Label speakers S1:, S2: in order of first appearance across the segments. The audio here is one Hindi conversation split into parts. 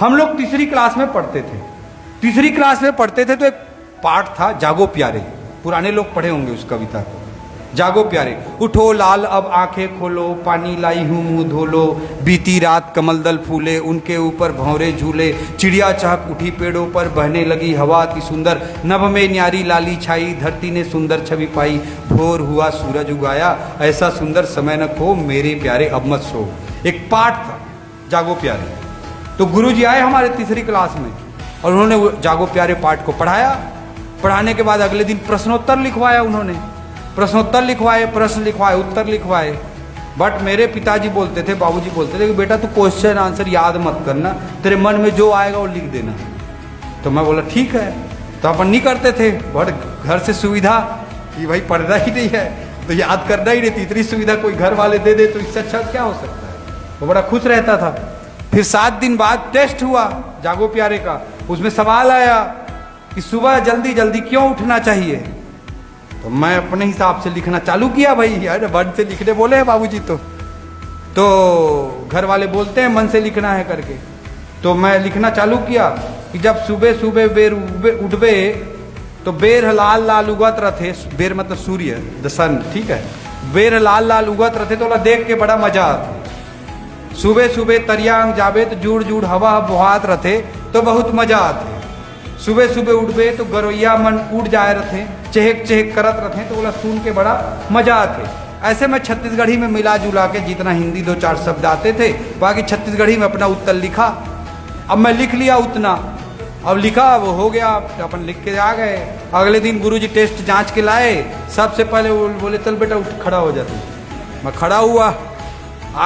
S1: हम लोग तीसरी क्लास में पढ़ते थे। तीसरी क्लास में पढ़ते थे तो एक पाठ था जागो प्यारे, पुराने लोग पढ़े होंगे उस कविता को। जागो प्यारे, उठो लाल अब आंखें खोलो, पानी लाई हूँ मुंह धोलो, बीती रात कमल दल फूले, उनके ऊपर भंवरे झूले, चिड़िया चहक उठी पेड़ों पर, बहने लगी हवा अति सुंदर, नभ में न्यारी लाली छाई, धरती ने सुंदर छवि पाई, भोर हुआ सूरज उगाया, ऐसा सुंदर समय न खो, मेरे प्यारे अब मत सो। एक पाठ था जागो प्यारे। तो गुरुजी आए हमारे तीसरी क्लास में और उन्होंने वो जागो प्यारे पाठ को पढ़ाया। पढ़ाने के बाद अगले दिन प्रश्नोत्तर लिखवाया, उन्होंने प्रश्नोत्तर लिखवाए, प्रश्न लिखवाए, उत्तर लिखवाए। बट मेरे पिताजी बोलते थे, बाबूजी बोलते थे कि बेटा तू क्वेश्चन आंसर याद मत करना, तेरे मन में जो आएगा वो लिख देना। तो मैं बोला ठीक है। तो अपन नहीं करते थे, बट घर से सुविधा कि भाई पढ़ना ही नहीं है तो याद करना ही नहीं, इतनी सुविधा कोई घर वाले दे दे तो इससे अच्छा क्या हो सकता है। वो बड़ा खुश रहता था। फिर 7 दिन बाद टेस्ट हुआ जागो प्यारे का। उसमें सवाल आया कि सुबह जल्दी जल्दी क्यों उठना चाहिए। तो मैं अपने हिसाब से लिखना चालू किया, भाई यार वर्ड से लिखने बोले हैं बाबूजी। तो घर वाले बोलते हैं मन से लिखना है करके। तो मैं लिखना चालू किया कि जब सुबह सुबह बेर उठबे तो बेर लाल लाल उगत रथे, बेर मतलब सूर्य द सन, ठीक है। बेर लाल लाल उगत रथे तो देख के बड़ा मजा आते। सुबह सुबह तरियांग जाबे तो जुड़ जुड़ हवा बुहात रथे तो बहुत मजा आते। सुबह सुबह उठबे तो गरोइया मन उड़ जाए रथे, चहक चहक करत रथे तो बोला सुन के बड़ा मजा आते। ऐसे मैं छत्तीसगढ़ी में मिला जुला के जितना हिंदी 2-4 शब्द आते थे बाकी छत्तीसगढ़ी में अपना उत्तर लिखा। अब मैं लिख लिया उतना, अब लिखा वो हो गया, अपन लिख के आ गए। अगले दिन गुरुजी टेस्ट जांच के लाए। सबसे पहले वो बोले चल बेटा उठ खड़ा हो जाते। मैं खड़ा हुआ,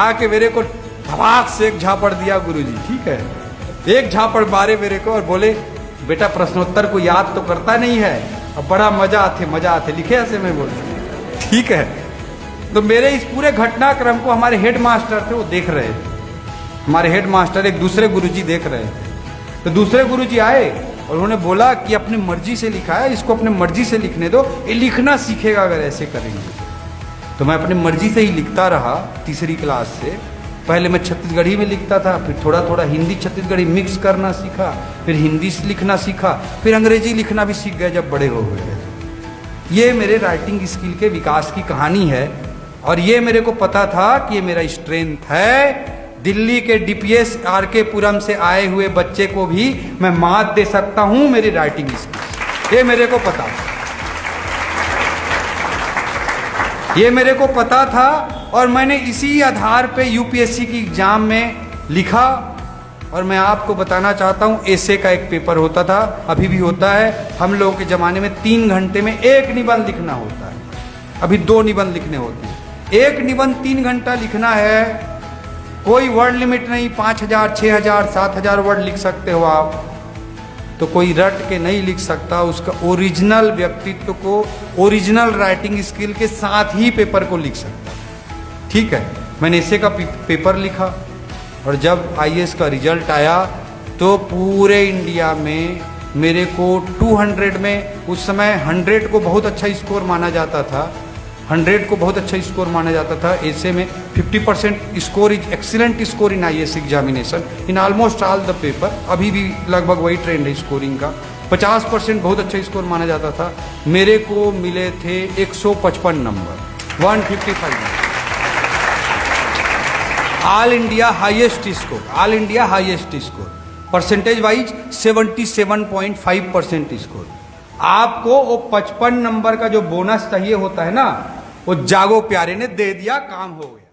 S1: आके मेरे को धमाक से एक झापड़ दिया गुरुजी, ठीक है। एक झापड़ मारे मेरे को और बोले बेटा प्रश्नोत्तर को याद तो करता नहीं है, अब बड़ा मजा आते लिखे ऐसे में बोले, ठीक है। तो मेरे इस पूरे घटनाक्रम को हमारे हेड मास्टर थे वो देख रहे थे। हमारे हेड मास्टर एक दूसरे गुरुजी देख रहे थे। तो दूसरे गुरुजी आए और उन्होंने बोला कि अपनी मर्जी से लिखा है, इसको अपनी मर्जी से लिखने दो, ये लिखना सीखेगा अगर ऐसे करेंगे। तो मैं अपनी मर्जी से ही लिखता रहा तीसरी क्लास से। पहले मैं छत्तीसगढ़ी में लिखता था, फिर थोड़ा थोड़ा हिंदी छत्तीसगढ़ी मिक्स करना सीखा, फिर हिंदी से लिखना सीखा, फिर अंग्रेजी लिखना भी सीख गया जब बड़े हो गए। ये मेरे राइटिंग स्किल के विकास की कहानी है और ये मेरे को पता था कि ये मेरा स्ट्रेंथ है। दिल्ली के डीपीएस आरके पुरम से आए हुए बच्चे को भी मैं मात दे सकता हूं मेरी राइटिंग स्किल, ये मेरे को पता था। ये मेरे को पता था और मैंने इसी आधार पे यूपीएससी की एग्जाम में लिखा। और मैं आपको बताना चाहता हूँ एसे का एक पेपर होता था, अभी भी होता है। हम लोगों के ज़माने में 3 घंटे में 1 निबंध लिखना होता है, अभी 2 निबंध लिखने होते हैं। 1 निबंध 3 घंटा लिखना है, कोई वर्ड लिमिट नहीं, 5000, 6000, 7000 वर्ड लिख सकते हो आप। तो कोई रट के नहीं लिख सकता, उसका ओरिजिनल व्यक्तित्व को ओरिजिनल राइटिंग स्किल के साथ ही पेपर को लिख सकता, ठीक है। मैंने इसे का पेपर लिखा और जब आईएएस का रिजल्ट आया तो पूरे इंडिया में मेरे को 200 में, उस समय 100 को बहुत अच्छा स्कोर माना जाता था, 100 को बहुत अच्छा स्कोर माना जाता था। ऐसे में 50% score is excellent score in IAS examination in almost all the paper. अभी भी लगभग वही ट्रेंड है स्कोरिंग का। 50% बहुत अच्छा स्कोर माना जाता था। मेरे को मिले थे 155 number, 155 all India highest score, all India highest score. Percentage wise 77.5% score. आपको वो 55 नंबर का जो बोनस चाहिए होता है ना, वो जागो प्यारे ने दे दिया, काम हो गया।